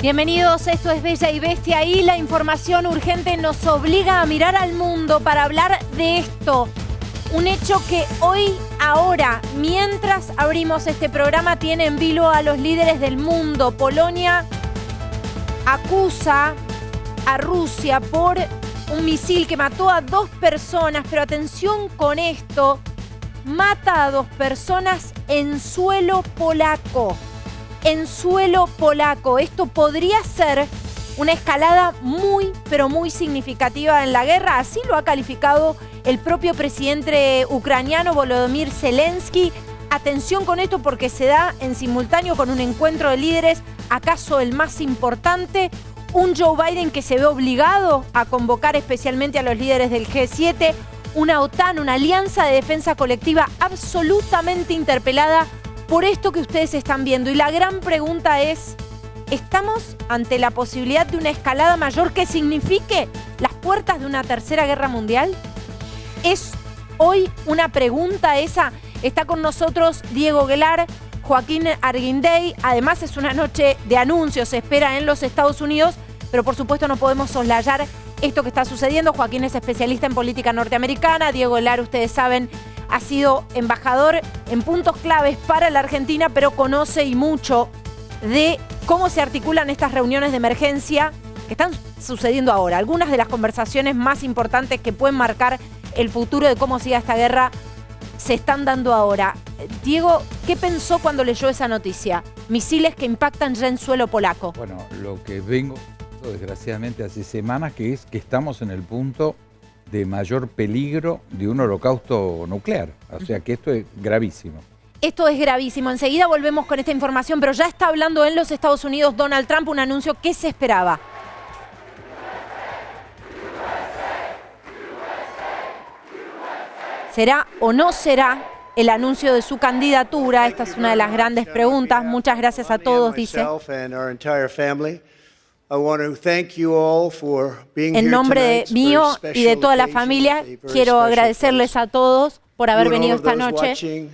Bienvenidos, esto es Bella y Bestia y la información urgente nos obliga a mirar al mundo para hablar de esto. Un hecho que hoy, ahora, mientras abrimos este programa, tiene en vilo a los líderes del mundo. Polonia acusa a Rusia por un misil que mató a 2 personas, pero atención con esto, mata a 2 personas en suelo polaco. En suelo polaco. Esto podría ser una escalada muy, pero muy significativa en la guerra. Así lo ha calificado el propio presidente ucraniano Volodymyr Zelensky. Atención con esto porque se da en simultáneo con un encuentro de líderes, acaso el más importante. Un Joe Biden que se ve obligado a convocar especialmente a los líderes del G7. Una OTAN, una alianza de defensa colectiva absolutamente interpelada por esto que ustedes están viendo. Y la gran pregunta es, ¿estamos ante la posibilidad de una escalada mayor que signifique las puertas de una tercera guerra mundial? ¿Es hoy una pregunta esa? Está con nosotros Diego Guelar, Joaquín Arguindey. Además es una noche de anuncios, se espera en los Estados Unidos, pero por supuesto no podemos soslayar esto que está sucediendo. Joaquín es especialista en política norteamericana. Diego Guelar, ustedes saben, ha sido embajador en puntos claves para la Argentina, pero conoce y mucho de cómo se articulan estas reuniones de emergencia que están sucediendo ahora. Algunas de las conversaciones más importantes que pueden marcar el futuro de cómo siga esta guerra se están dando ahora. Diego, ¿qué pensó cuando leyó esa noticia? Misiles que impactan ya en suelo polaco. Bueno, lo que vengo desgraciadamente hace semanas que es que estamos en el punto de mayor peligro de un holocausto nuclear. O sea que esto es gravísimo. Esto es gravísimo. Enseguida volvemos con esta información, pero ya está hablando en los Estados Unidos Donald Trump, un anuncio que se esperaba. ¿Será o no será el anuncio de su candidatura? Esta es una de las grandes preguntas. Muchas gracias a todos, dice. En nombre mío y de toda la familia, quiero agradecerles a todos por haber venido esta noche.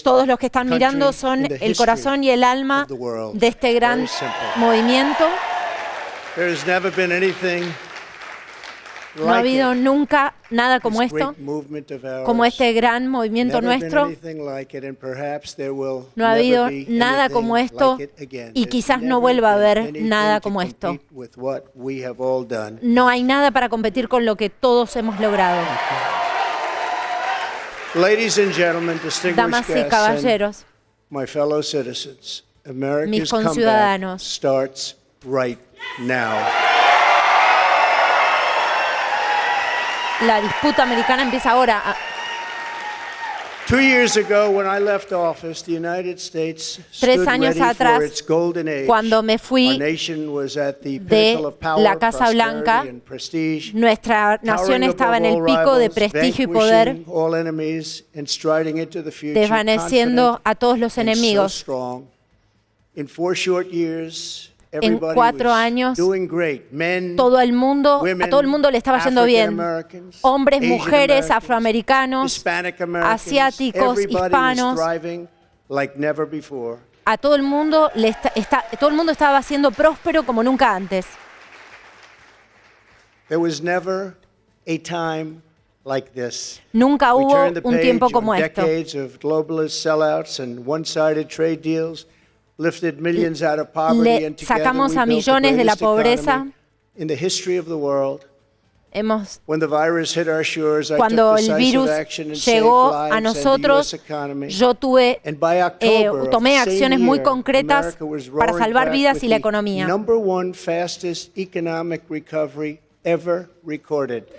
Todos los que están mirando son el corazón y el alma de este gran movimiento. No ha habido nunca nada como esto, como este gran movimiento nuestro. No ha habido nada como esto y quizás no vuelva a haber nada como esto. No hay nada para competir con lo que todos hemos logrado. Damas y caballeros, mis conciudadanos, la disputa americana empieza ahora. 3 años atrás, cuando me fui de la Casa Blanca, nuestra nación estaba en el pico de prestigio y poder, desvaneciendo a todos los enemigos. En 4 años, a todo el mundo le estaba yendo bien. Hombres, mujeres, afroamericanos, asiáticos, hispanos. A todo el mundo estaba siendo próspero como nunca antes. Nunca hubo un tiempo como esto. Le sacamos a millones de la pobreza. Cuando el virus llegó a nosotros, yo tomé acciones muy concretas para salvar vidas y la economía.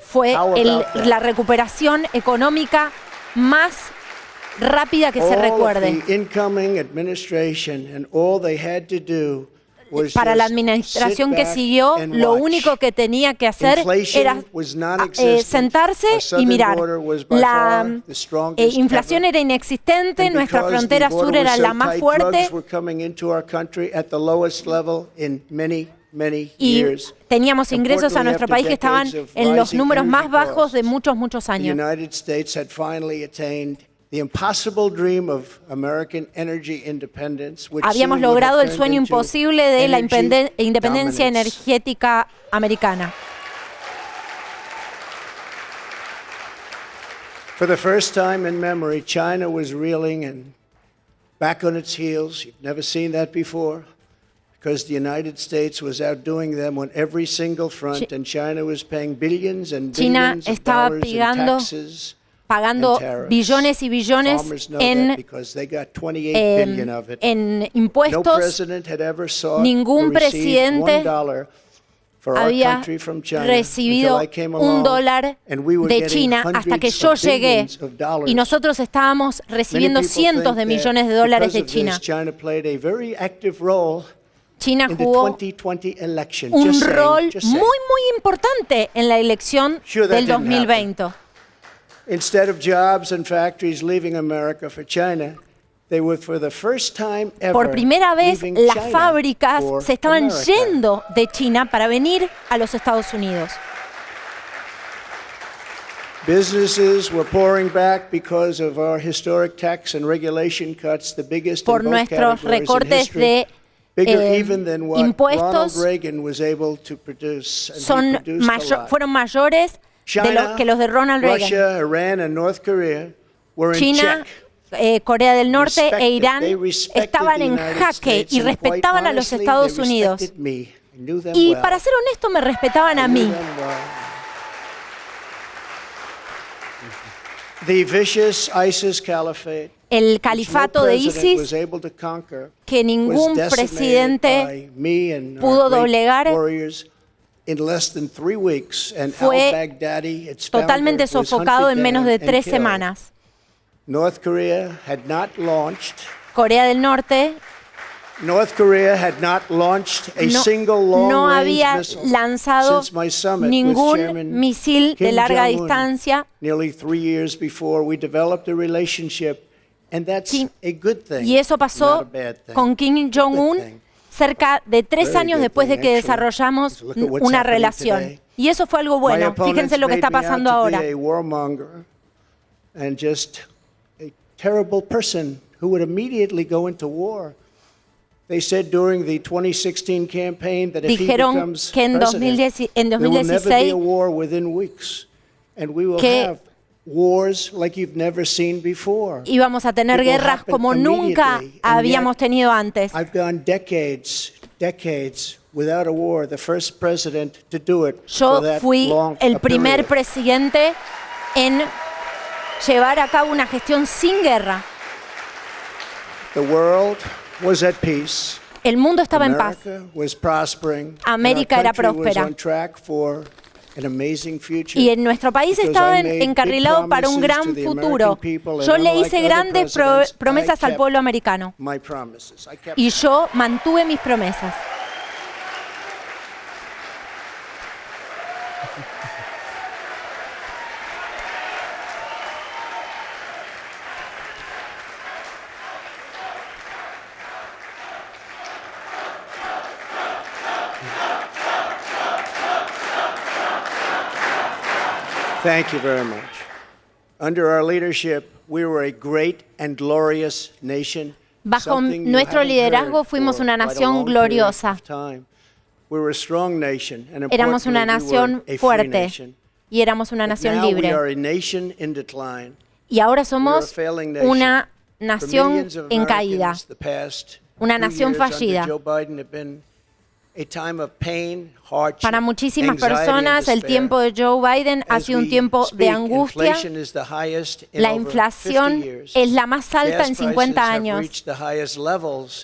Fue la recuperación económica más rápida que se recuerde. Para la administración que siguió, lo único que tenía que hacer era sentarse y mirar. La inflación era inexistente, nuestra frontera sur era la más fuerte y teníamos ingresos a nuestro país que estaban en los números más bajos de muchos años. The impossible dream of American energy independence, which Habíamos soon would have logrado el turned sueño into imposible de la energy independencia dominance. energética americana. For the first time in memory, China was reeling and back on its heels. You've never seen that before, because the United States was outdoing them on every single front, and China was paying billions and China billions of estaba dollars in taxes. pagando billones y billones en impuestos. Ningún presidente había recibido $1 de China hasta que yo llegué, y nosotros estábamos recibiendo cientos de millones de dólares de China. China jugó un rol muy importante en la elección del 2020. Instead of jobs and factories leaving America for China, they were for the first time ever Por primera vez, leaving las China fábricas for se estaban America. yendo de China para venir a los Estados Unidos. Businesses were pouring back because of our historic tax and regulation cuts, the biggest Por in both nuestros categories in recortes history. de Bigger even than what impuestos Ronald Reagan was able to produce. And he produced a lot. fueron mayores China, que los de Ronald Reagan. Russia, Iran, and North Korea were in China, check. Corea del Norte e Irán They respected estaban the en United jaque States, y and quite respetaban a los honestly, Estados they Unidos. respected me. I knew them Y well. para ser honesto, me respetaban a I knew mí. them well. The vicious ISIS caliphate, El califato de ISIS, que ningún presidente pudo doblegar, fue totalmente sofocado en menos de 3 semanas. Corea del Norte no había lanzado ningún misil de larga distancia. Y eso pasó con Kim Jong-un cerca de 3 años después de que desarrollamos una relación. Y eso fue algo bueno. Fíjense lo que está pasando ahora. Dijeron que en 2016 que íbamos a tener guerras como nunca habíamos tenido antes. Yo fui el primer presidente en llevar a cabo una gestión sin guerra. El mundo estaba en paz. América era próspera. Y en nuestro país estaba encarrilado para un gran futuro. Yo le hice grandes promesas al pueblo americano. Y yo mantuve mis promesas. Thank you very much. Under our leadership, we were a great and glorious nation. Bajo nuestro liderazgo fuimos una nación gloriosa. Éramos una nación fuerte y éramos una nación libre. Y ahora somos una nación en caída, una nación fallida. Para muchísimas personas, el tiempo de Joe Biden ha sido un tiempo de angustia. La inflación es la más alta en 50 años.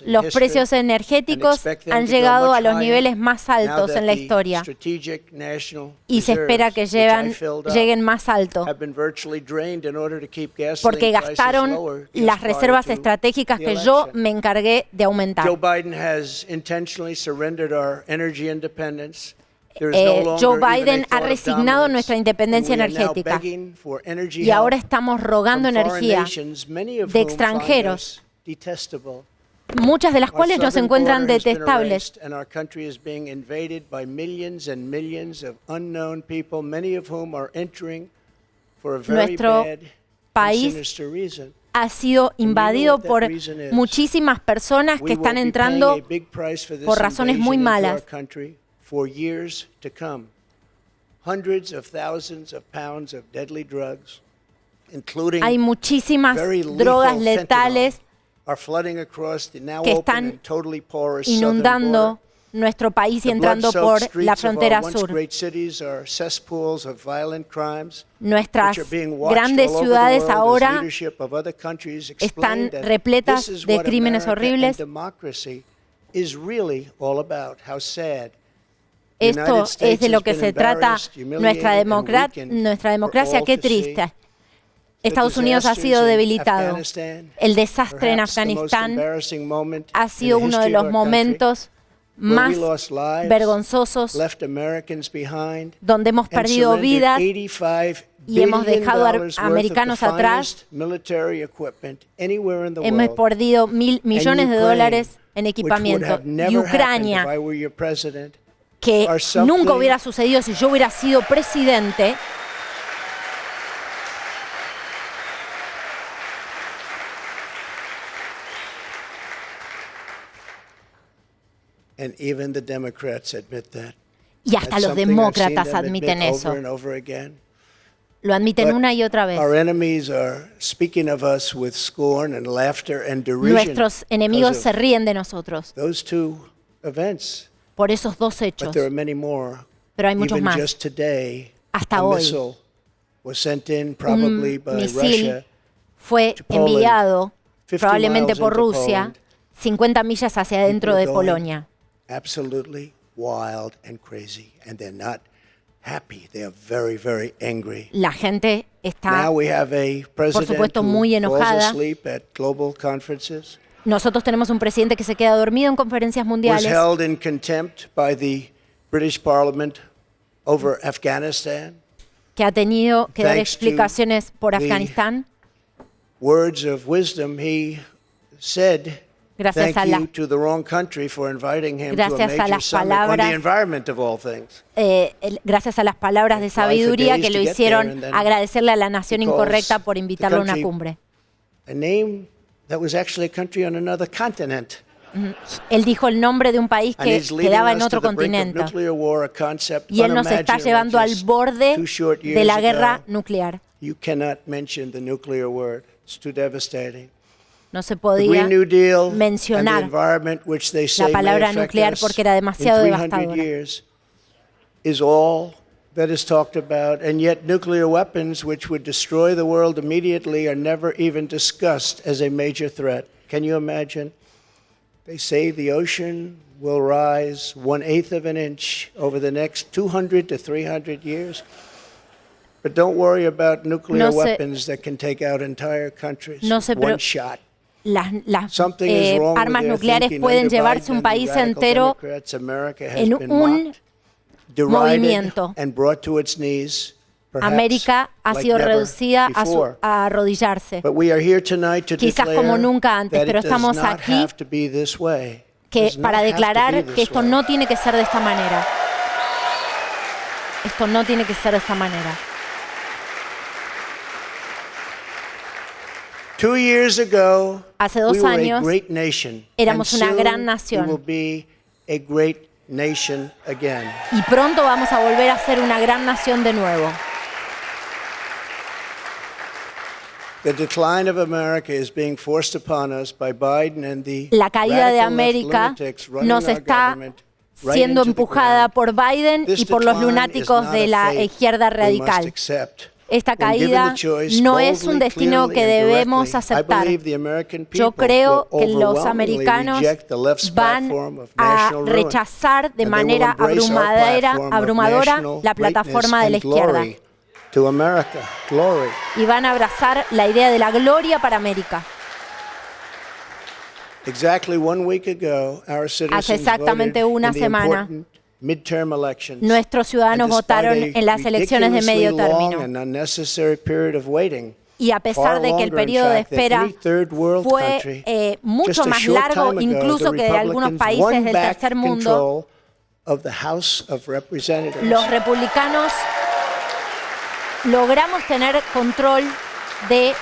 Los precios energéticos han llegado a los niveles más altos en la historia y se espera que lleguen más alto, porque gastaron las reservas estratégicas que yo me encargué de aumentar. Joe Biden ha resignado nuestra independencia energética y ahora estamos rogando energía de extranjeros, muchas de las cuales nos encuentran detestables. país sinister reason. ha sido invadido por muchísimas personas que están entrando por razones muy malas. Hay muchísimas drogas letales que están inundando nuestro país y entrando por la frontera sur. Nuestras grandes ciudades ahora están repletas de crímenes horribles. Esto es de lo que se trata nuestra democracia. Qué triste. Estados Unidos ha sido debilitado. El desastre en Afganistán ha sido uno de los momentos más vergonzosos donde hemos perdido vidas y hemos dejado a americanos atrás. Hemos perdido millones de dólares en equipamiento. Y Ucrania, que nunca hubiera sucedido si yo hubiera sido presidente, y hasta los demócratas admiten eso. Lo admiten una y otra vez. Nuestros enemigos se ríen de nosotros por esos dos hechos. Pero hay muchos más. Hasta hoy, un misil fue enviado probablemente por Rusia 50 millas hacia adentro de Polonia. Absolutely wild and crazy, and they're not happy. They are very, very angry. La gente está, Now we have a president por supuesto, muy enojada. falls asleep at global conferences. Nosotros tenemos un presidente que se queda dormido en conferencias Was mundiales, held in contempt by the British Parliament over Afghanistan. que ha tenido que dar Thanks to explicaciones por the Afganistán. Words of wisdom, he said, Gracias a thank las you to the wrong country for inviting him to a gracias a major las summit on palabras- the environment of all things. Gracias a las palabras de sabiduría que lo hicieron agradecerle a la nación incorrecta por invitarlo a una cumbre. A name that was actually a country on another continent. Él dijo el nombre de un país And que he's leading quedaba en us to otro the brink of continente. nuclear war, a concept Y él nos está unimaginable llevando al just borde 2 short de years la guerra ago. nuclear. You cannot mention the nuclear word. It's too devastating. No se The podía Green New Deal and the mencionar environment which they say la palabra may affect nuclear us porque era demasiado in 300 devastadora. years is all that is talked about, and yet nuclear weapons which would destroy the world immediately are never even discussed as a major threat. Can you imagine? They say the ocean will rise 1/8 of an inch over the next 200 to 300 years. But don't worry about nuclear weapons that can take out entire countries with one shot. Las Something is wrong armas with their nucleares thinking. pueden Under llevarse Biden un and the país radical entero Democrats, America has en been un mocked, derided, movimiento. and brought to its knees, perhaps América ha like sido never reducida before. a arrodillarse. But we are here tonight to Quizás declare como nunca antes, that pero it does estamos not aquí have to be this way. Que Does not para have to be declarar this que esto way. no tiene que ser de esta manera. Esto no tiene que ser de esta manera. 2 years ago, Hace 2 we were a años great nation, éramos and una soon gran nación. we will be a great nation again. Y pronto vamos a volver a ser una gran nación de nuevo. The decline of America is being forced upon us by Biden and the La caída de radical left América lunatics running nos our está government right siendo into the empujada ground. por Biden This y por los decline lunáticos is de not la a fate izquierda we must radical. accept. Esta When given caída the choice, no es un boldly, destino clearly, que and debemos directly, I aceptar. believe the American Yo people creo will que los overwhelmingly americanos reject the left's van platform of a national ruin, rechazar de and they will manera embrace our platform of abrumadora national la plataforma de la greatness and izquierda glory to America. Glory. y van a abrazar la idea de la gloria para América. Exactly 1 week ago, our citizens Hace exactamente voted una in the semana, important midterm elections. Nuestros ciudadanos And despite votaron a en las elecciones de medio ridiculously long término. and unnecessary period of waiting, Y a pesar far de que el longer, in periodo de fact, than espera any third world fue country, mucho just a más short largo time ago, incluso the que de algunos Republicans países won del back tercer mundo, control of the House of Representatives. los republicanos logramos tener control de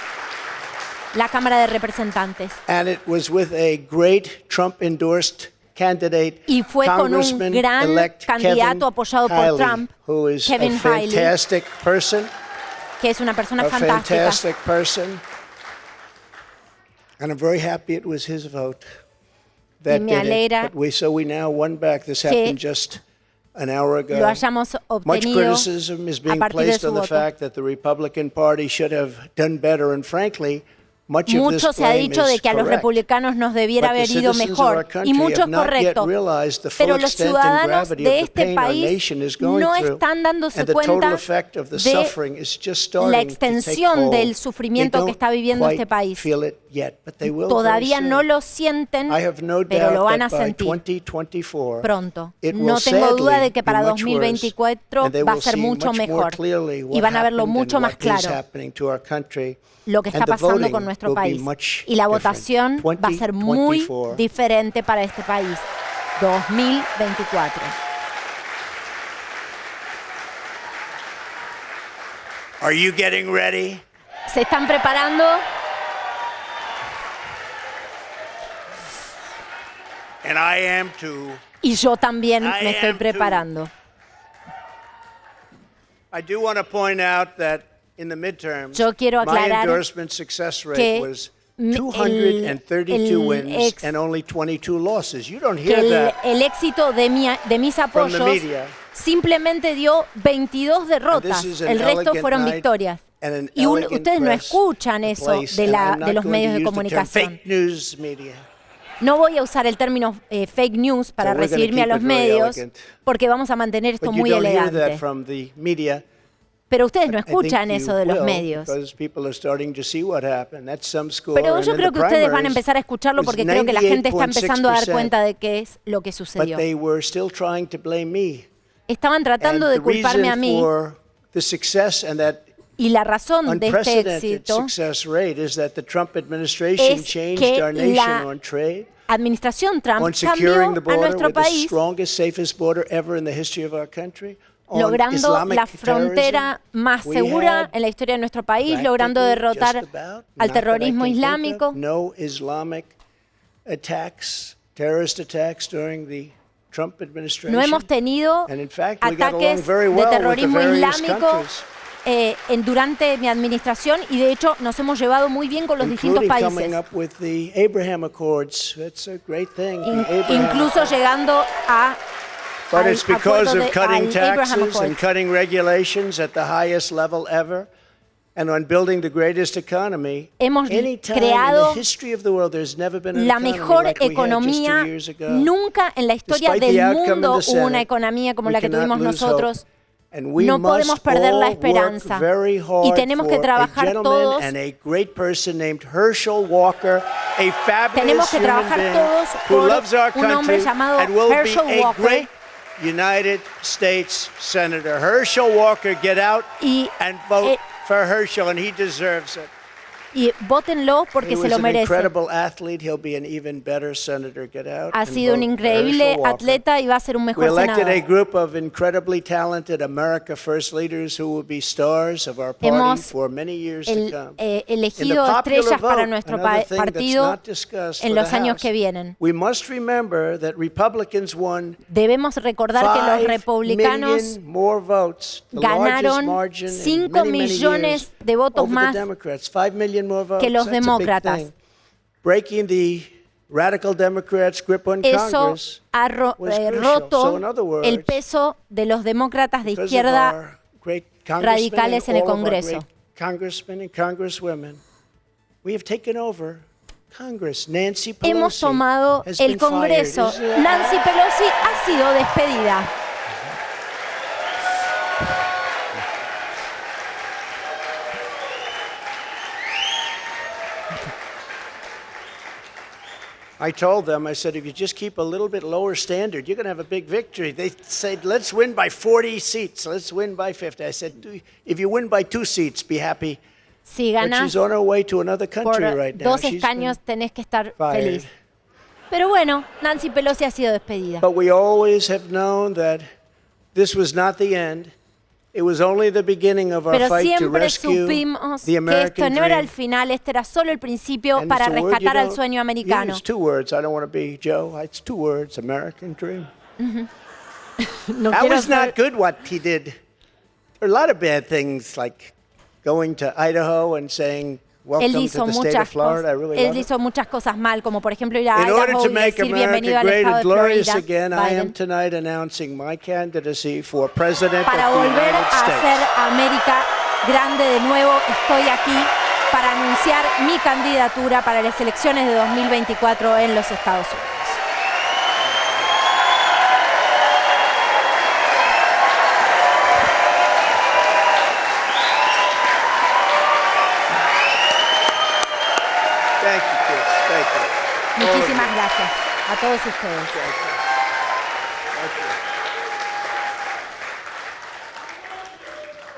la Cámara de Representantes. And it was with a great Trump-endorsed candidate, Y fue con un gran Congressman-elect candidato apoyado por Kevin Trump, Haley, who is Kevin a Haley, fantastic person, que es una persona a fantástica. fantastic person. And I'm very happy it was his vote that me did it. alegra But so we now won back. This happened just an hour ago. Lo hayamos Much obtenido criticism is a being partir de placed su on the voto. fact that the Republican Party should have done better, and frankly, much of this Mucho se ha blame dicho de is que a los correct. republicanos nos debiera But the haber ido citizens of our mejor, country y mucho have es not yet correcto, realized the full pero los extent and ciudadanos gravity de of the este pain our país nation is going no through, están dándose and the total cuenta effect of the de suffering is just starting la to take extensión hold. del sufrimiento They que está don't viviendo quite este país. feel it yet, but they will Todavía very no soon. lo sienten, I have no pero lo doubt van a that by sentir 2024, pronto. it will No tengo duda sadly de que para be much worse, 2024 and they va a will ser see mucho much more mejor clearly what y van a verlo happened mucho and más what is claro happening to our country. lo que está And the pasando voting con nuestro will be país. much Y la different. votación va a ser muy 2024. diferente para este país. 2024. Are you getting ready? ¿Se están preparando? And I am too. Y yo también I me estoy am too. preparando. I do want to point out that in the midterms, Yo quiero my aclarar endorsement success rate que was el 232 wins ex- and only 22 losses. You don't Que hear that el éxito de mis from the apoyos media. simplemente dio 22 derrotas. this is an El resto elegant fueron night victorias. and an Y elegant ustedes no press escuchan eso place, de, and I'm not de los going medios to de use the term comunicación. fake news media. No voy a usar el término fake news para So we're gonna referirme a keep los it very medios, elegant. porque vamos a mantener esto But you muy don't hear that elegante. from the media. Pero ustedes no I think escuchan you eso de los will, medios. because people are starting to see what happened. That's some score, Pero and yo in creo the que ustedes van a primaries, empezar a escucharlo it was porque creo que la gente está empezando a dar 98.6%. cuenta de qué es lo que But sucedió. they were still trying to blame me. Estaban tratando And de the culparme a reason mí, for the success and that y la razón de este unprecedented éxito, success rate is that the Trump administration es changed que our nation la on trade, administración Trump on cambió securing the a border nuestro with the país, strongest, safest border ever in the history of our country, on logrando Islamic la frontera terrorism. más We segura had en la historia de nuestro país, logrando practically derrotar just about, al not that I terrorismo can think of, islámico. no Islamic attacks, terrorist attacks during the Trump administration. No hemos tenido And in fact, we got along ataques very de well with the terrorismo various islámico countries, durante mi administración, y de hecho nos hemos llevado muy bien con los distintos including coming países, up with the Abraham Accords. That's a great thing. the Abraham incluso Accords. llegando a But al it's because acuerdo of de- cutting al Abraham taxes and Accords. cutting regulations at the highest level ever, and on building the greatest economy. Hemos Any time creado in the history of the world, there's never been an la economy mejor like we had just 2 economía. years ago. Nunca en la historia Despite the del outcome in mundo the hubo una Senate, economía como we la que cannot tuvimos lose nosotros. hope. And we No podemos must perder la all esperanza. work very hard Y tenemos que for trabajar a gentleman todos. and a great person named Herschel Walker, a fabulous Tenemos que human trabajar being todos who por loves our un hombre country llamado and will Herschel be a Walker. great United States Senator. Herschel Walker, get out Y, and vote eh, for Herschel, and he deserves it. y votenlo porque He se was lo an merece. incredible athlete. He'll be an even better senator. Get out Ha and sido un vote for increíble Herschel Walker. atleta y va a ser un We mejor elected a senador. group of incredibly talented America First leaders who will be stars of our party Hemos for many years to come. Elegido In the popular estrellas para vote, nuestro another thing that's partido not discussed en for los the años House, que vienen. we must remember that Republicans won Debemos recordar que los 5 republicanos million more votes, the largest ganaron margin in 5 many, many millones years de votos over más the Democrats. 5 million more votes. que los That's a big demócratas. thing. Breaking the radical Democrats' grip on Eso Congress ha was crucial. roto So in other words, el peso de los demócratas de because of izquierda our great congressmen radicales en and el all of our Congreso. great congressmen and congresswomen, we have taken over Congress. Nancy Pelosi hemos tomado has el been fired. Congreso. Isn't it? Nancy Pelosi ha sido despedida. I told them, I said, if you just keep a little bit lower standard, you're going to have a big victory. They said, let's win by 40 seats. Let's win by 50. I said, if you win by 2 seats, be happy. Si But ganas she's on her way to another por country right now. 2 She's escaños been tenés que estar fired. feliz. Pero bueno, Nancy Pelosi ha sido despedida. But we always have known that this was not the end. It was only the beginning of our Pero fight to siempre rescue supimos the que American esto no era el dream. final, este era solo el principio And para it's a word rescatar you al don't sueño americano. use. 2 words. I don't want to be Joe. It's 2 words. American dream. No That quiero was not ser- good what he did. There are a lot of bad things like going to Idaho and saying Él welcome to hizo the state of muchas Florida. I cosas. really Él love it. hizo muchas cosas mal, como por ejemplo ir a In order Idaho to y make decir bienvenido America al great estado and de glorious Florida. again, I am Biden, tonight announcing my candidacy for president para of the volver United a States. hacer América grande de nuevo, estoy aquí para anunciar mi candidatura para las elecciones de 2024 en los Estados Unidos. Thank you, kids. Thank you. All of Muchísimas you. gracias a todos ustedes. Thank you. Thank you.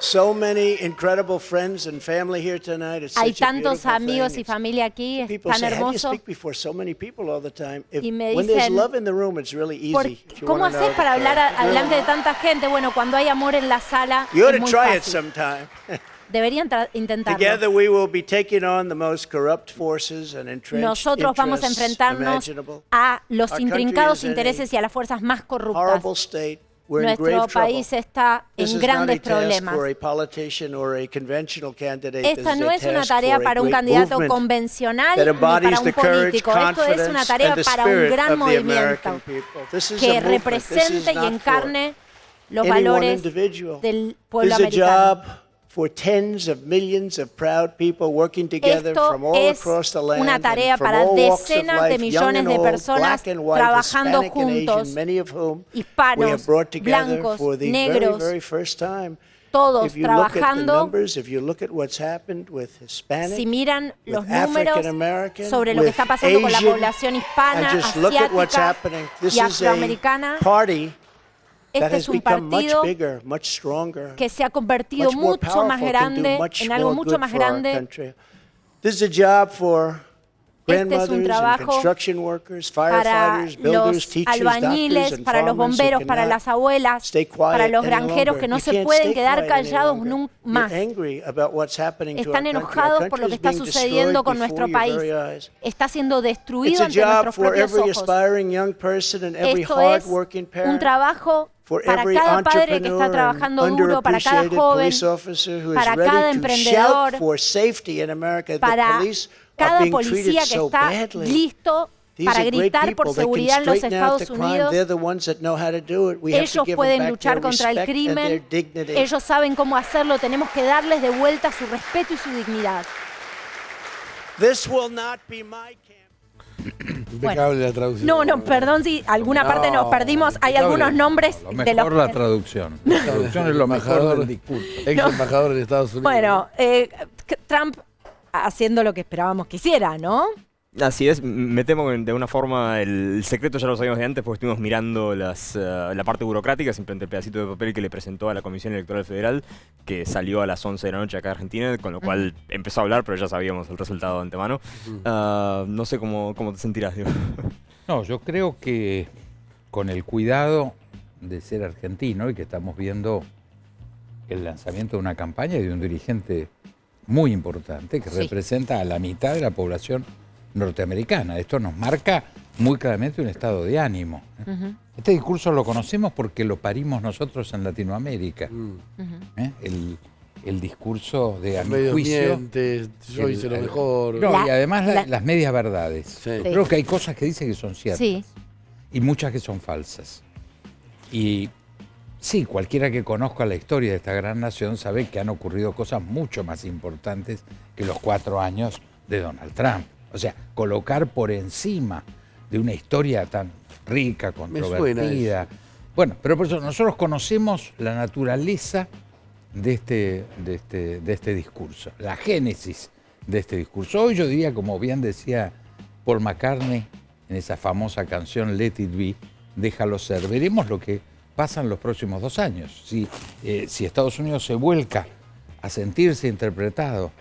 So many incredible friends and family here tonight. It's Hay such a tantos beautiful amigos thing. y It's- familia aquí, es People tan say, how do you hermoso. speak before so many people all the time? Y me When there's dicen, love in the room, it's really easy. If you ¿Cómo wanna know haces para the hablar truth. It's delante de really- tanta gente? Bueno, cuando hay amor en la sala, You ought es to muy try it fácil. sometime. Deberían intentarlo. Together we will be taking on the most corrupt forces and entrenched Nosotros vamos a interests enfrentarnos imaginable. a los Our intrincados country is in a intereses y a las fuerzas más corruptas. Horrible state. We're in Nuestro grave trouble. país está This en is not a grandes task problemas. for a politician or a conventional candidate. This Esta is no a es una task tarea for a para un great candidato movement convencional that ni para embodies un the courage, político. Esto es una confidence, tarea and the para un spirit gran of the movimiento American people. This is a que movement. This is represente y not for encarne los any one valores individual. del pueblo This is a americano. job for tens of millions of proud people working together Esto from all es across the land una and tarea from para all walks of decenas de life, young millones and de old, personas black and white, trabajando Hispanic and Asian, juntos, many of whom we hispanos, have brought together blancos, for the negros, very first time. todos If you look at the trabajando. numbers, if you look at what's happened with Hispanic, Si miran los with números African American, sobre lo que with está pasando con la Asian, población hispana, and just look at what's asiática happening. This y is a afroamericana, party that este has es un become much partido bigger, much stronger, que se ha convertido much more mucho más powerful, can do grande, much en algo more mucho good más for our grande. country. This is a job for Este es un grandmothers and trabajo construction workers, para firefighters, builders, los teachers, albañiles, doctors, and para los farmers who bomberos, para cannot las abuelas, stay quiet para los any granjeros longer. que no You se can't pueden stay quedar quiet any callados longer. nunca You're más. angry about what's happening to our Están country. Our enojados por country lo que is está being sucediendo destroyed con nuestro before your país. very eyes. Está siendo It's destruido a ante job nuestros for propios every ojos. aspiring young person and every Esto es hard-working un parent, trabajo for para every cada padre que está entrepreneur and trabajando duro, para cada underappreciated joven, police officer who is para cada ready to emprendedor, shout for safety in America. The para police are cada being policía treated que so está badly. listo These para are great gritar people. por They can seguridad en los straighten out Estados the crime. Unidos. They're the ones that know how to do it. We have to Ellos give them pueden back luchar their contra el respect and their crimen, dignity. ellos saben cómo hacerlo, tenemos que darles de vuelta su respeto y su dignidad. This will not be my campaign. Impecable la traducción. No, perdón si alguna parte nos perdimos, hay algunos nombres Lo de los... mejor la traducción. La traducción es lo mejor del discurso. Ex embajador en Estados Unidos. Bueno, Trump haciendo lo que esperábamos que hiciera, ¿no? Así es, me temo que de una forma el secreto ya lo sabíamos de antes porque estuvimos mirando la parte burocrática, simplemente el pedacito de papel que le presentó a la Comisión Electoral Federal, que salió a las 11 de la noche acá en Argentina, con lo cual empezó a hablar, pero ya sabíamos el resultado de antemano. No sé cómo te sentirás, digo. No, yo creo que con el cuidado de ser argentino y que estamos viendo el lanzamiento de una campaña y de un dirigente muy importante que Sí. representa a la mitad de la población norteamericana. Esto nos marca muy claramente un estado de ánimo. Este discurso lo conocemos porque lo parimos nosotros en Latinoamérica. El discurso de a mi Medios juicio. mientes, yo hice lo mejor. No, y además la- las medias verdades. Sí. Yo creo que hay cosas que dice que son ciertas Sí. y muchas que son falsas. Y sí, cualquiera que conozca la historia de esta gran nación sabe que han ocurrido cosas mucho más importantes que los 4 años de Donald Trump. O sea, colocar por encima de una historia tan rica, suena controvertida. Bueno, pero por eso nosotros conocemos la naturaleza de este discurso, la génesis de este discurso. Hoy yo diría, como bien decía Paul McCartney en esa famosa canción Let It Be, déjalo ser. Veremos lo que pasa en los próximos 2 años. Si Estados Unidos se vuelca a sentirse interpretado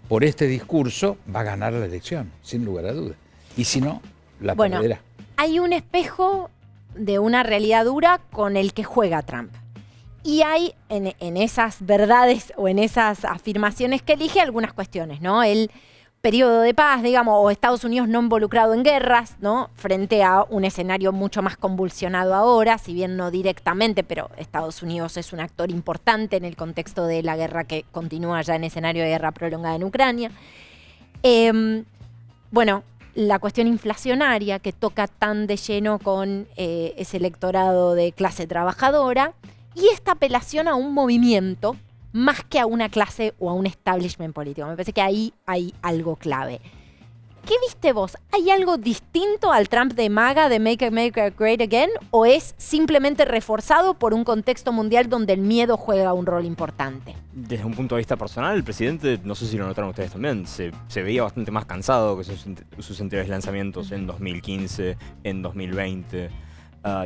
por este discurso, va a ganar la elección, sin lugar a dudas. Y si no, la perderá. Hay un espejo de una realidad dura con el que juega Trump. Y hay en esas verdades o en esas afirmaciones que elige algunas cuestiones, ¿no? El periodo de paz, digamos, o Estados Unidos no involucrado en guerras, ¿no? Frente a un escenario mucho más convulsionado ahora, si bien no directamente, pero Estados Unidos es un actor importante en el contexto de la guerra que continúa ya en escenario de guerra prolongada en Ucrania. Bueno, la cuestión inflacionaria que toca tan de lleno con ese electorado de clase trabajadora y esta apelación a un movimiento más que a una clase o a un establishment político. Me parece que ahí hay algo clave. ¿Qué viste vos? ¿Hay algo distinto al Trump de MAGA, de Make America Great Again? ¿O es simplemente reforzado por un contexto mundial donde el miedo juega un rol importante? Desde un punto de vista personal, el presidente, no sé si lo notaron ustedes también, se veía bastante más cansado que sus anteriores lanzamientos en 2015, en 2020.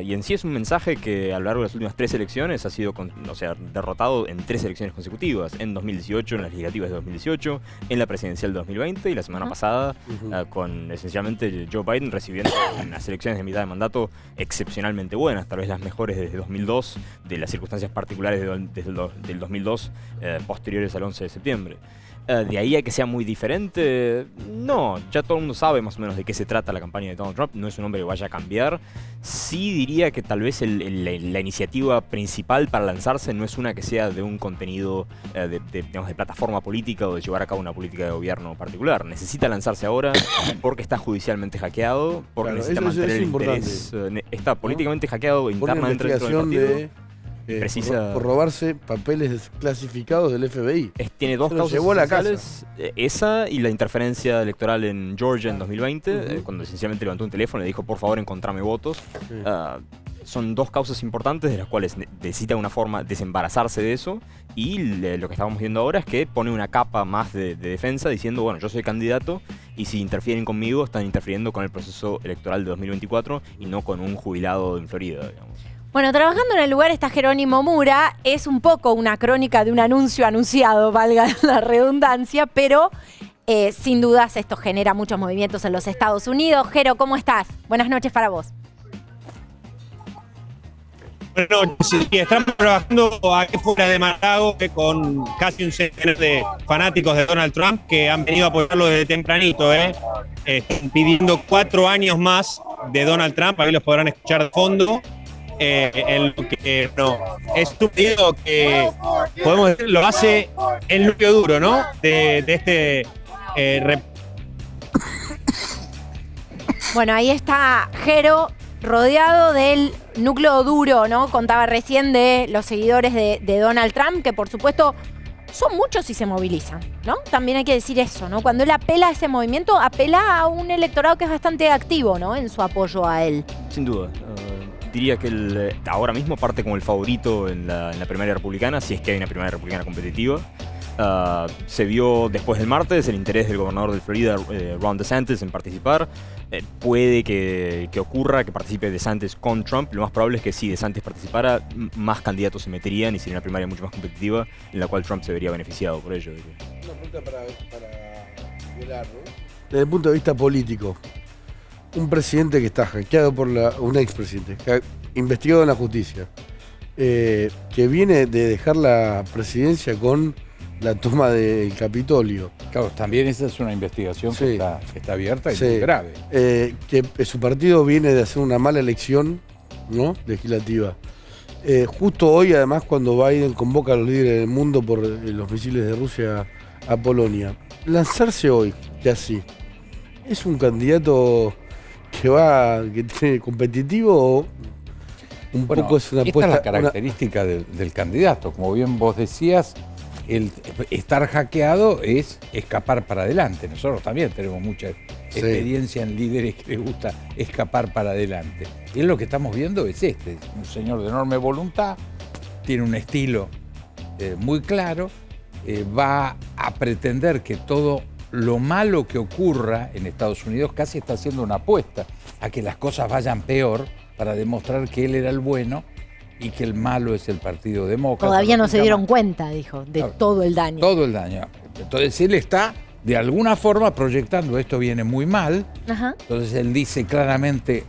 Y en sí es un mensaje que a lo largo de las últimas 3 elecciones ha sido derrotado en 3 elecciones consecutivas. En 2018, en las legislativas de 2018, en la presidencial de 2020 y la semana pasada con esencialmente Joe Biden recibiendo unas elecciones de mitad de mandato excepcionalmente buenas, tal vez las mejores desde 2002, de las circunstancias particulares del 2002 posteriores al 11 de septiembre. De ahí a que sea muy diferente, no, ya todo el mundo sabe más o menos de qué se trata la campaña de Donald Trump, no es un hombre que vaya a cambiar. Sí diría que tal vez la iniciativa principal para lanzarse no es una que sea de un contenido de plataforma política o de llevar a cabo una política de gobierno particular. Necesita lanzarse ahora porque está judicialmente hackeado, porque necesita mantener el interés. Está políticamente hackeado internamente dentro del partido. Por robarse papeles desclasificados del FBI. Tiene 2 causas esenciales, esa y la interferencia electoral en Georgia en 2020, cuando esencialmente levantó un teléfono y le dijo por favor encontrame votos. Son 2 causas importantes de las cuales necesita una forma desembarazarse de eso, y lo que estamos viendo ahora es que pone una capa más de defensa diciendo bueno, yo soy candidato y si interfieren conmigo están interfiriendo con el proceso electoral de 2024 y no con un jubilado en Florida, digamos. Bueno, trabajando en el lugar está Jerónimo Mura, es un poco una crónica de un anuncio anunciado, valga la redundancia, pero sin dudas esto genera muchos movimientos en los Estados Unidos. Jero, ¿cómo estás? Buenas noches para vos. Bueno, sí, estamos trabajando aquí fuera de Mar-a-Lago con casi un centenar de fanáticos de Donald Trump que han venido a apoyarlo desde tempranito, Están pidiendo 4 años más de Donald Trump, ahí los podrán escuchar de fondo. En lo que es un pedido que podemos decir lo hace el núcleo duro, ¿no? De este Bueno, ahí está Jero rodeado del núcleo duro, ¿no? Contaba recién de los seguidores de Donald Trump, que por supuesto son muchos y se movilizan, ¿no? También hay que decir eso, ¿no? Cuando él apela a ese movimiento, apela a un electorado que es bastante activo, ¿no? En su apoyo a él. Sin duda. Diría que ahora mismo parte como el favorito en la primaria republicana, si es que hay una primaria republicana competitiva. Se vio después del martes el interés del gobernador de Florida, Ron DeSantis, en participar. Puede que ocurra que participe DeSantis con Trump. Lo más probable es que si DeSantis participara, más candidatos se meterían y sería una primaria mucho más competitiva en la cual Trump se vería beneficiado por ello. Una pregunta para violar, ¿no? Desde el punto de vista político, un presidente que está hackeado por un expresidente, investigado en la justicia, que viene de dejar la presidencia con la toma del Capitolio. Claro, también esa es una investigación que está abierta y muy grave. Que su partido viene de hacer una mala elección, ¿no? Legislativa. Justo hoy, además, cuando Biden convoca a los líderes del mundo por los misiles de Rusia a Polonia, lanzarse hoy, que así, ¿es un candidato que tiene competitivo o un poco es una apuesta? Esta es la característica del candidato. Como bien vos decías, el estar hackeado es escapar para adelante. Nosotros también tenemos mucha experiencia en líderes que les gusta escapar para adelante. Y lo que estamos viendo es un señor de enorme voluntad, tiene un estilo muy claro, va a pretender que todo lo malo que ocurra en Estados Unidos casi está haciendo una apuesta a que las cosas vayan peor para demostrar que él era el bueno y que el malo es el Partido Demócrata. Todavía no se dieron cuenta, dijo, de todo el daño. Todo el daño. Entonces él está, de alguna forma, proyectando esto viene muy mal. Entonces él dice claramente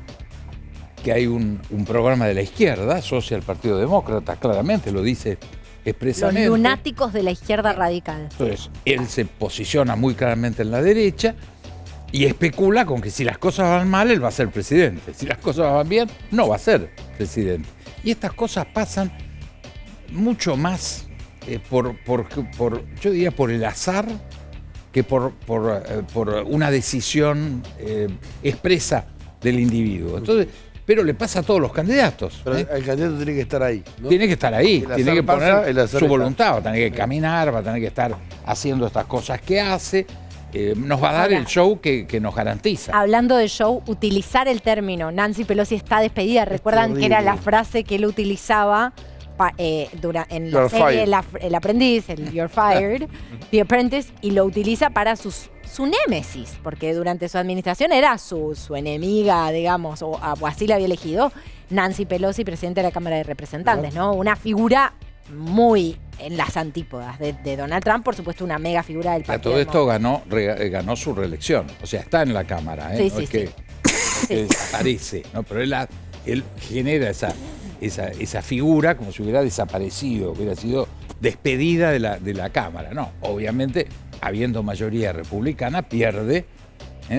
que hay un programa de la izquierda, asocia al Partido Demócrata, claramente lo dice expresamente. Los lunáticos de la izquierda radical. Entonces, él se posiciona muy claramente en la derecha y especula con que si las cosas van mal, él va a ser presidente. Si las cosas van bien, no va a ser presidente. Y estas cosas pasan mucho más yo diría, por el azar que por una decisión expresa del individuo. Entonces, pero le pasa a todos los candidatos. Pero el candidato tiene que estar ahí, ¿no? Tiene que estar ahí, tiene que poner su voluntad, va a tener que caminar, va a tener que estar haciendo estas cosas que hace. Nos va a dar el show que nos garantiza. Hablando de show, utilizar el término Nancy Pelosi está despedida. ¿Recuerdan que era la frase que él utilizaba en la serie El Aprendiz, el You're Fired, The Apprentice, y lo utiliza para su némesis, porque durante su administración era su enemiga, digamos, o así la había elegido, Nancy Pelosi, presidente de la Cámara de Representantes, ¿no? Una figura muy en las antípodas de Donald Trump, por supuesto una mega figura del partido. Todo esto ganó su reelección, o sea, está en la Cámara, Sí, no sí, es que desaparece, ¿no? Pero él genera esa figura como si hubiera desaparecido, hubiera sido despedida de la Cámara. No, obviamente, habiendo mayoría republicana, pierde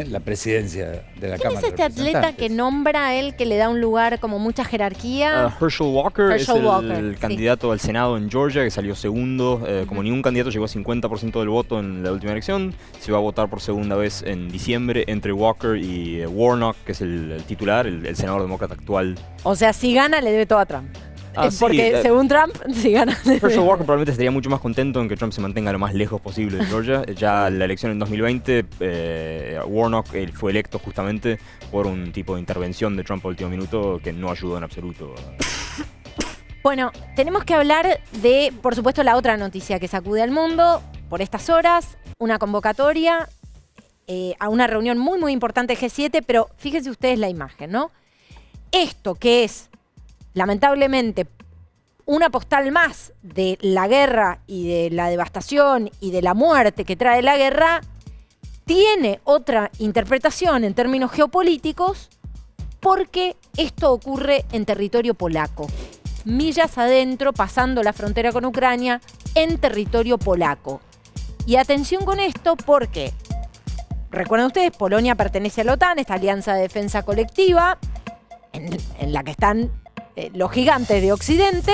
la presidencia de la Cámara de Representantes. ¿Quién es este atleta que nombra a él, que le da un lugar como mucha jerarquía? Herschel Walker es el sí, candidato al Senado en Georgia, que salió segundo. Como ningún candidato llegó a 50% del voto en la última elección. Se va a votar por segunda vez en diciembre entre Walker y Warnock, que es el titular, el senador demócrata actual. O sea, si gana, le debe todo a Trump. Sí, porque según Trump, si gana... Herschel Walker probablemente estaría mucho más contento en que Trump se mantenga lo más lejos posible de Georgia. Ya la elección en 2020, Warnock fue electo justamente por un tipo de intervención de Trump a último minuto que no ayudó en absoluto. Bueno, tenemos que hablar de, por supuesto, la otra noticia que sacude al mundo por estas horas, una convocatoria a una reunión muy, muy importante G7, pero fíjense ustedes la imagen, ¿no? Esto que es, lamentablemente, una postal más de la guerra y de la devastación y de la muerte que trae la guerra, tiene otra interpretación en términos geopolíticos porque esto ocurre en territorio polaco. Millas adentro, pasando la frontera con Ucrania, en territorio polaco. Y atención con esto porque, recuerden ustedes, Polonia pertenece a la OTAN, esta alianza de defensa colectiva, en la que están los gigantes de Occidente,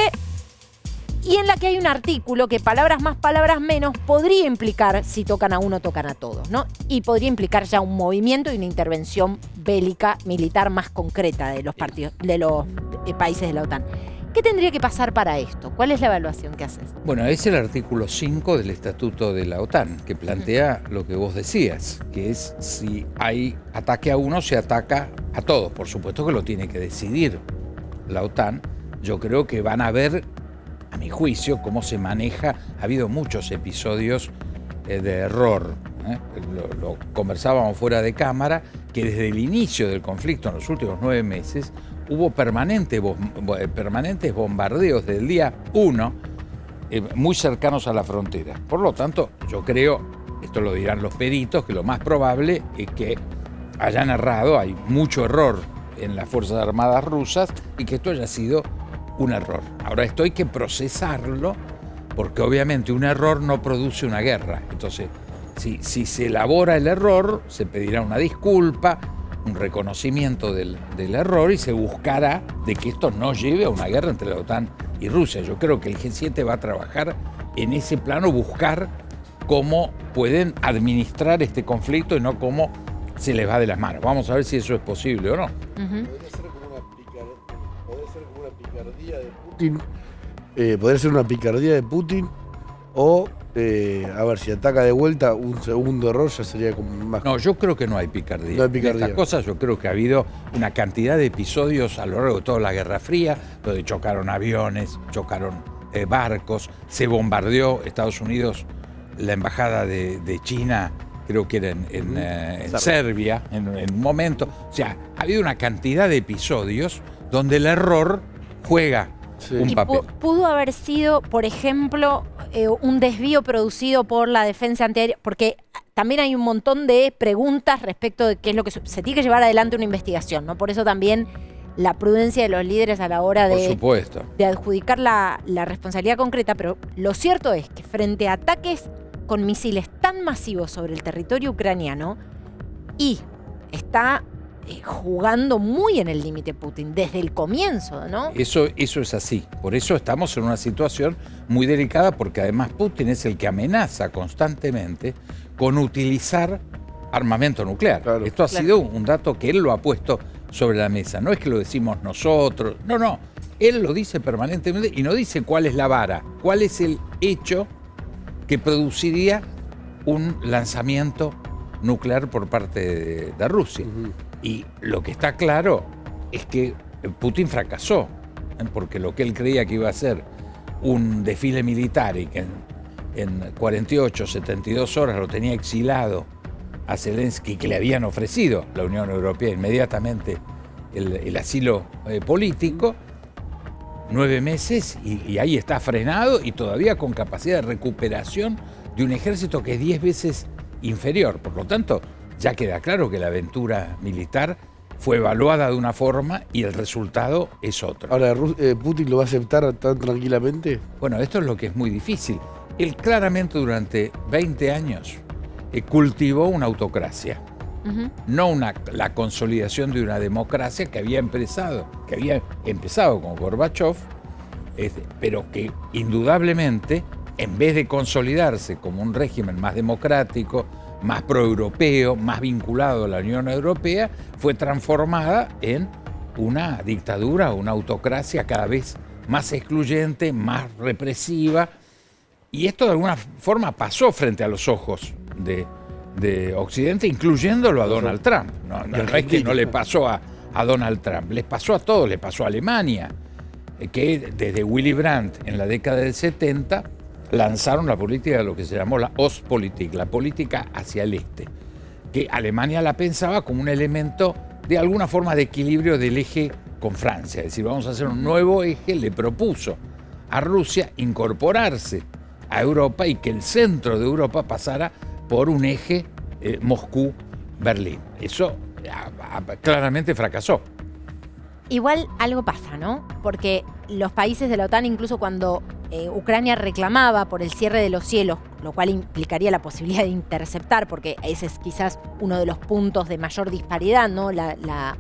y en la que hay un artículo que, palabras más, palabras menos, podría implicar, si tocan a uno, tocan a todos, ¿no? Y podría implicar ya un movimiento y una intervención bélica militar más concreta de los partidos, de los países de la OTAN. ¿Qué tendría que pasar para esto? ¿Cuál es la evaluación que haces? Bueno, es el artículo 5 del Estatuto de la OTAN, que plantea lo que vos decías, que es si hay ataque a uno, se ataca a todos. Por supuesto que lo tiene que decidir la OTAN. Yo creo que van a ver, a mi juicio, cómo se maneja. Ha habido muchos episodios de error. Lo conversábamos fuera de cámara, que desde el inicio del conflicto, en los últimos 9 meses, hubo permanentes bombardeos del día 1 muy cercanos a la frontera. Por lo tanto, yo creo, esto lo dirán los peritos, que lo más probable es que hayan errado, hay mucho error en las Fuerzas Armadas rusas y que esto haya sido un error. Ahora, esto hay que procesarlo porque obviamente un error no produce una guerra. Entonces, si se elabora el error, se pedirá una disculpa, un reconocimiento del error y se buscará de que esto no lleve a una guerra entre la OTAN y Rusia. Yo creo que el G7 va a trabajar en ese plano, buscar cómo pueden administrar este conflicto y no cómo se les va de las manos. Vamos a ver si eso es posible o no. Podría ser como una picardía de Putin. Podría ser una picardía de Putin o, a ver, si ataca de vuelta, un segundo error ya sería como más... No, yo creo que no hay picardía. No hay picardía. En estas cosas yo creo que ha habido una cantidad de episodios a lo largo de toda la Guerra Fría, donde chocaron aviones, chocaron barcos, se bombardeó Estados Unidos, la embajada de China, creo que era en Serbia, en un momento. O sea, ha habido una cantidad de episodios donde el error juega un papel. Pudo haber sido, por ejemplo, un desvío producido por la defensa antiaérea, porque también hay un montón de preguntas respecto de qué es lo que se tiene que llevar adelante una investigación, ¿no? Por eso también la prudencia de los líderes a la hora Por supuesto. de adjudicar la responsabilidad concreta, pero lo cierto es que frente a ataques con misiles tan masivos sobre el territorio ucraniano, y está jugando muy en el límite Putin desde el comienzo, ¿no? Eso es así. Por eso estamos en una situación muy delicada, porque además Putin es el que amenaza constantemente con utilizar armamento nuclear. Claro. Esto ha sido un dato que él lo ha puesto sobre la mesa. No es que lo decimos nosotros, no. Él lo dice permanentemente y no dice cuál es la vara, cuál es el hecho que produciría un lanzamiento nuclear por parte de Rusia. Y lo que está claro es que Putin fracasó, porque lo que él creía que iba a ser un desfile militar y que en 48, 72 horas lo tenía exilado a Zelensky, que le habían ofrecido la Unión Europea inmediatamente el asilo político, 9 meses y ahí está frenado y todavía con capacidad de recuperación de un ejército que es 10 veces inferior. Por lo tanto, ya queda claro que la aventura militar fue evaluada de una forma y el resultado es otro. Ahora, ¿Putin lo va a aceptar tan tranquilamente? Bueno, esto es lo que es muy difícil. Él claramente durante 20 años cultivó una autocracia, no la consolidación de una democracia que había empezado con Gorbachev, pero que indudablemente, en vez de consolidarse como un régimen más democrático, más proeuropeo, más vinculado a la Unión Europea, fue transformada en una dictadura, una autocracia cada vez más excluyente, más represiva. Y esto de alguna forma pasó frente a los ojos de Occidente, incluyéndolo a Donald Trump. No es que no le pasó a Donald Trump, les pasó a todos, le pasó a Alemania, que desde Willy Brandt en la década del 70 lanzaron la política de lo que se llamó la Ostpolitik, la política hacia el este, que Alemania la pensaba como un elemento de alguna forma de equilibrio del eje con Francia. Es decir, vamos a hacer un nuevo eje, le propuso a Rusia incorporarse a Europa y que el centro de Europa pasara por un eje Moscú-Berlín. Eso claramente fracasó. Igual algo pasa, ¿no? Porque los países de la OTAN, incluso cuando Ucrania reclamaba por el cierre de los cielos, lo cual implicaría la posibilidad de interceptar, porque ese es quizás uno de los puntos de mayor disparidad, ¿no? La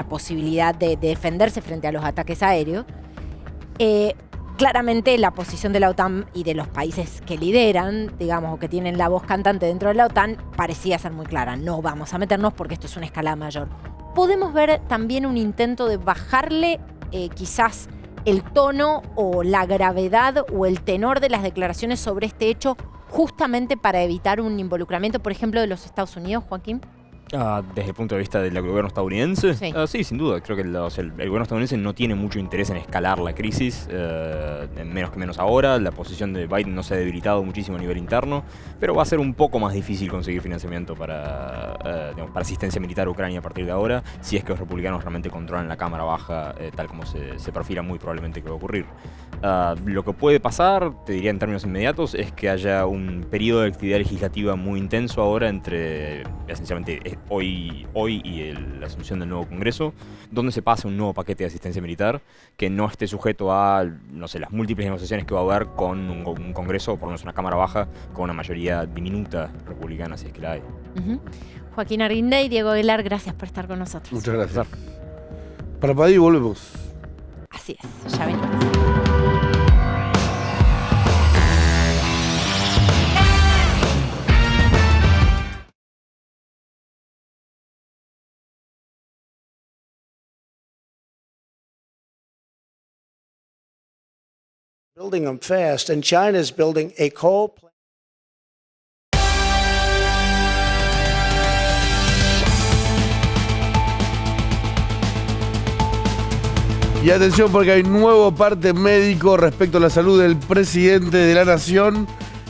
posibilidad de defenderse frente a los ataques aéreos. Claramente la posición de la OTAN y de los países que lideran, digamos, o que tienen la voz cantante dentro de la OTAN, parecía ser muy clara. No vamos a meternos porque esto es una escalada mayor. Podemos ver también un intento de bajarle quizás el tono o la gravedad o el tenor de las declaraciones sobre este hecho, justamente para evitar un involucramiento, por ejemplo, de los Estados Unidos, Joaquín. Desde el punto de vista del gobierno estadounidense, sí, sí, sin duda. Creo que el gobierno estadounidense no tiene mucho interés en escalar la crisis, menos ahora. La posición de Biden no se ha debilitado muchísimo a nivel interno, pero va a ser un poco más difícil conseguir financiamiento para asistencia militar a Ucrania a partir de ahora, si es que los republicanos realmente controlan la Cámara Baja, tal como se perfila muy probablemente que va a ocurrir. Lo que puede pasar, te diría en términos inmediatos, es que haya un periodo de actividad legislativa muy intenso ahora entre, esencialmente, hoy y la asunción del nuevo Congreso, donde se pase un nuevo paquete de asistencia militar que no esté sujeto a, no sé, las múltiples negociaciones que va a haber con un Congreso, o por lo menos una Cámara Baja, con una mayoría diminuta republicana, si es que la hay. Joaquín Arguinde y Diego Aguilar, gracias por estar con nosotros. Muchas gracias. Para Padí volvemos. Así es, ya venimos. Building them fast, and China's building a coal plant. Y atención porque hay nuevo parte médico respecto a la salud del presidente de la Nación.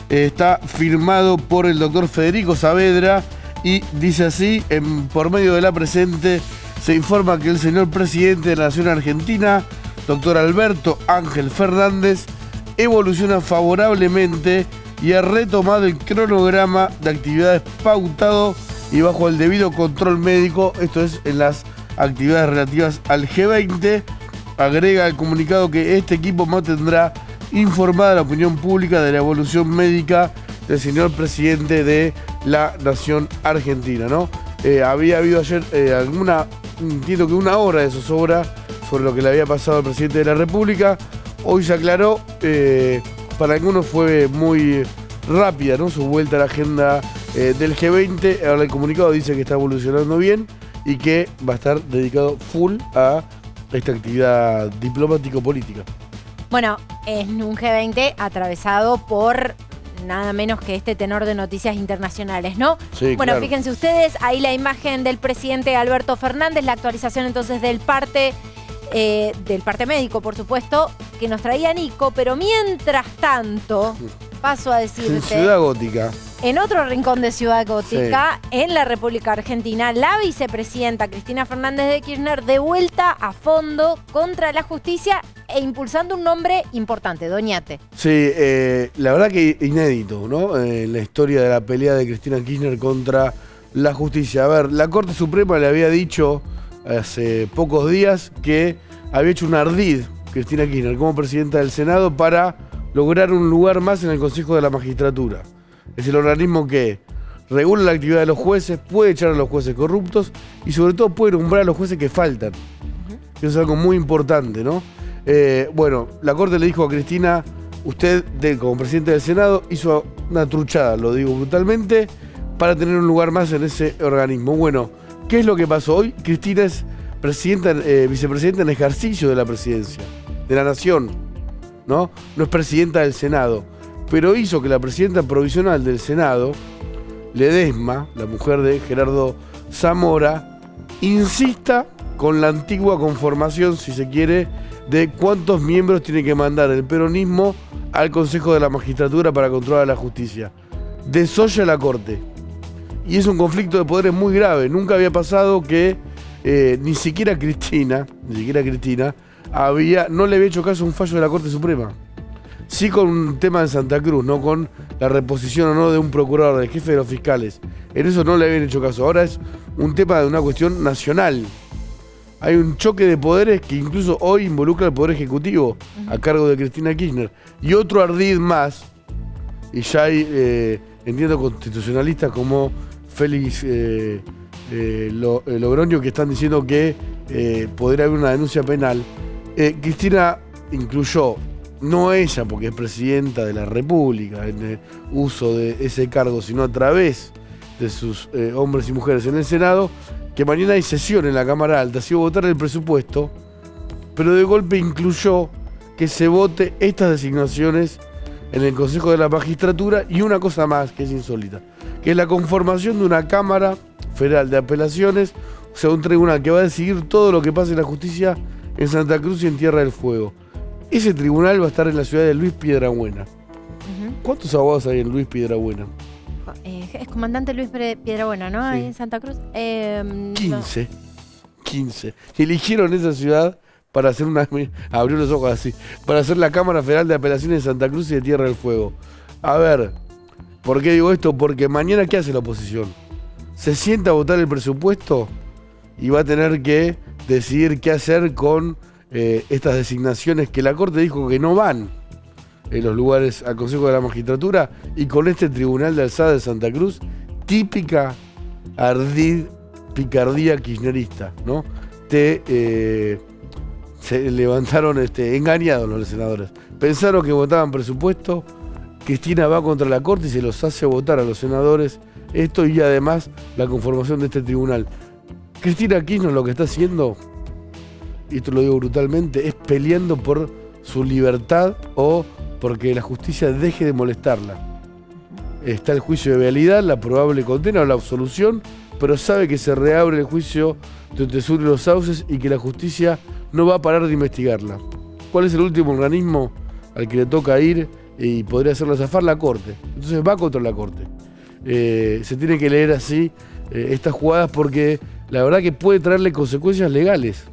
Está firmado por el doctor Federico Saavedra y dice así: por medio de la presente se informa que el señor presidente de la Nación Argentina, doctor Alberto Ángel Fernández, evoluciona favorablemente y ha retomado el cronograma de actividades pautado y bajo el debido control médico, esto es en las actividades relativas al G20. Agrega el comunicado que este equipo mantendrá informada a la opinión pública de la evolución médica del señor presidente de la nación argentina, ¿no? Había habido ayer entiendo que una hora de zozobra sobre lo que le había pasado al presidente de la República. Hoy se aclaró, para algunos fue muy rápida, ¿no?, su vuelta a la agenda del G20. Ahora el comunicado dice que está evolucionando bien y que va a estar dedicado full a esta actividad diplomático-política. Bueno, en un G20 atravesado por nada menos que este tenor de noticias internacionales, ¿no? Sí, bueno, claro. Fíjense ustedes, ahí la imagen del presidente Alberto Fernández, la actualización entonces del parte médico, por supuesto, que nos traía Nico, pero mientras tanto, paso a decirte... En Ciudad Gótica. En otro rincón de Ciudad Gótica, en la República Argentina, la vicepresidenta Cristina Fernández de Kirchner de vuelta a fondo contra la justicia e impulsando un nombre importante, Doñate. Sí, la verdad que inédito, ¿no? En la historia de la pelea de Cristina Kirchner contra la justicia. A ver, la Corte Suprema le había dicho hace pocos días que había hecho un ardid Cristina Kirchner como presidenta del Senado para lograr un lugar más en el Consejo de la Magistratura. Es el organismo que regula la actividad de los jueces, puede echar a los jueces corruptos y sobre todo puede nombrar a los jueces que faltan. Eso es algo muy importante, ¿no? Bueno, la Corte le dijo a Cristina, usted como presidente del Senado hizo una truchada, lo digo brutalmente, para tener un lugar más en ese organismo. Bueno, ¿qué es lo que pasó hoy? Cristina es vicepresidenta en ejercicio de la presidencia de la Nación, ¿no? No es presidenta del Senado, pero hizo que la presidenta provisional del Senado, Ledesma, la mujer de Gerardo Zamora, insista con la antigua conformación, si se quiere, de cuántos miembros tiene que mandar el peronismo al Consejo de la Magistratura para controlar la justicia. Desolla la Corte. Y es un conflicto de poderes muy grave. Nunca había pasado que ni siquiera Cristina no le había hecho caso a un fallo de la Corte Suprema. Sí con un tema de Santa Cruz, no con la reposición o no de un procurador, del jefe de los fiscales. En eso no le habían hecho caso. Ahora es un tema de una cuestión nacional. Hay un choque de poderes que incluso hoy involucra al Poder Ejecutivo a cargo de Cristina Kirchner. Y otro ardid más, y ya hay, entiendo, constitucionalistas como Félix Logroño que están diciendo que podría haber una denuncia penal. Cristina incluyó, no ella porque es presidenta de la República en el uso de ese cargo, sino a través de sus hombres y mujeres en el Senado, que mañana hay sesión en la Cámara Alta, se iba a votar el presupuesto, pero de golpe incluyó que se vote estas designaciones en el Consejo de la Magistratura y una cosa más que es insólita, que es la conformación de una Cámara Federal de Apelaciones, o sea, un tribunal que va a decidir todo lo que pase en la justicia en Santa Cruz y en Tierra del Fuego. Ese tribunal va a estar en la ciudad de Luis Piedrabuena. ¿Cuántos abogados hay en Luis Piedrabuena? Es comandante Luis Piedrabuena, ¿no? Sí. Ahí en Santa Cruz. 15. 15. Eligieron esa ciudad para hacer abrió los ojos así, para hacer la Cámara Federal de Apelaciones de Santa Cruz y de Tierra del Fuego. A ver, ¿por qué digo esto? Porque mañana, ¿qué hace la oposición? Se sienta a votar el presupuesto y va a tener que decidir qué hacer con estas designaciones que la Corte dijo que no van en los lugares al Consejo de la Magistratura, y con este Tribunal de Alzada de Santa Cruz, típica ardid picardía kirchnerista, ¿no? Se levantaron engañados los senadores. Pensaron que votaban presupuesto, Cristina va contra la Corte y se los hace votar a los senadores esto, y además la conformación de este tribunal. Cristina Kirchner lo que está haciendo, y esto lo digo brutalmente, es peleando por su libertad o porque la justicia deje de molestarla. Está el juicio de vialidad, la probable condena o la absolución, pero sabe que se reabre el juicio de Tesur y los Sauces y que la justicia no va a parar de investigarla. ¿Cuál es el último organismo al que le toca ir y podría hacerlo zafar? La Corte. Entonces va contra la Corte. Se tiene que leer así estas jugadas porque la verdad que puede traerle consecuencias legales.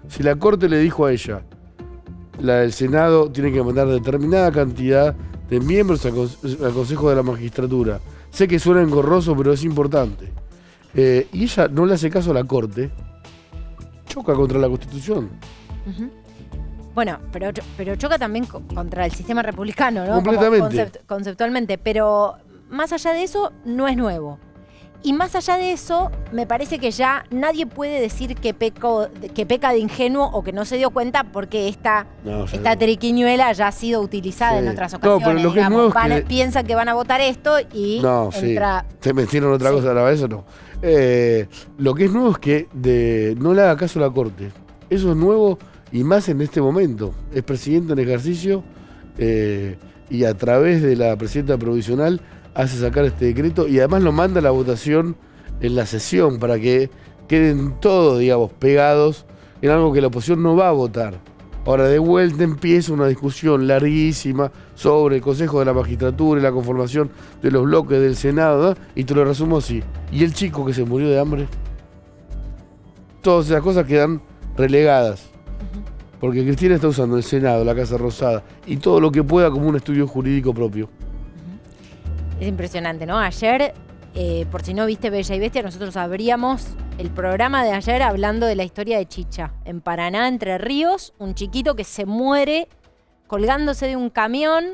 Si la Corte le dijo a ella, la del Senado tiene que mandar determinada cantidad de miembros al Consejo de la Magistratura. Sé que suena engorroso, pero es importante. Y ella no le hace caso a la Corte, choca contra la Constitución. Ujú. Bueno, pero choca también contra el sistema republicano, ¿no? Completamente. Como conceptualmente, pero más allá de eso, no es nuevo. Y más allá de eso, me parece que ya nadie puede decir que peca de ingenuo o que no se dio cuenta porque esta triquiñuela ya ha sido utilizada en otras ocasiones. pero lo que es nuevo es que... piensan que van a votar esto y entra... Se metieron otra cosa, no, eso no. Lo que es nuevo es que no le haga caso a la Corte. Eso es nuevo y más en este momento. Es presidente en ejercicio y a través de la presidenta provisional hace sacar este decreto y además lo manda a la votación en la sesión para que queden todos, digamos, pegados en algo que la oposición no va a votar. Ahora de vuelta empieza una discusión larguísima sobre el Consejo de la Magistratura y la conformación de los bloques del Senado, ¿no? Y te lo resumo así. ¿Y el chico que se murió de hambre? Todas esas cosas quedan relegadas. Porque Cristina está usando el Senado, la Casa Rosada y todo lo que pueda como un estudio jurídico propio. Es impresionante, ¿no? Ayer, por si no viste Bella y Bestia, nosotros abríamos el programa de ayer hablando de la historia de Chicha. En Paraná, Entre Ríos, un chiquito que se muere colgándose de un camión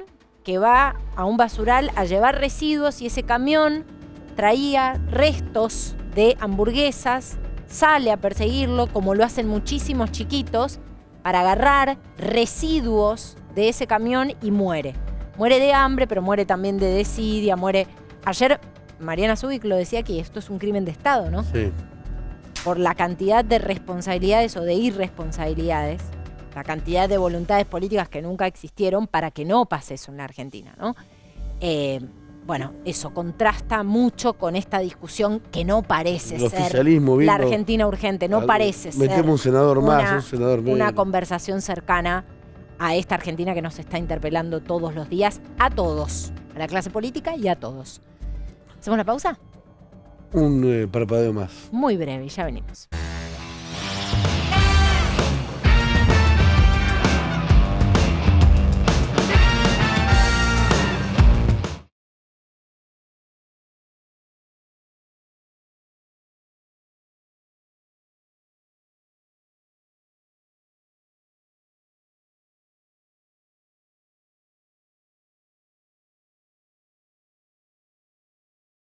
que va a un basural a llevar residuos y ese camión traía restos de hamburguesas, sale a perseguirlo, como lo hacen muchísimos chiquitos, para agarrar residuos de ese camión y muere. Muere de hambre, pero muere también de desidia, muere... Ayer Mariana Zubik lo decía que esto es un crimen de Estado, ¿no? Sí. Por la cantidad de responsabilidades o de irresponsabilidades, la cantidad de voluntades políticas que nunca existieron para que no pase eso en la Argentina, ¿no? Bueno, eso contrasta mucho con esta discusión que no parece El ser oficialismo la vino, Argentina urgente, no parece ser metemos un senador más, un senador menos. una conversación cercana a esta Argentina que nos está interpelando todos los días, a todos, a la clase política y a todos. ¿Hacemos la pausa? Un parpadeo más. Muy breve, ya venimos.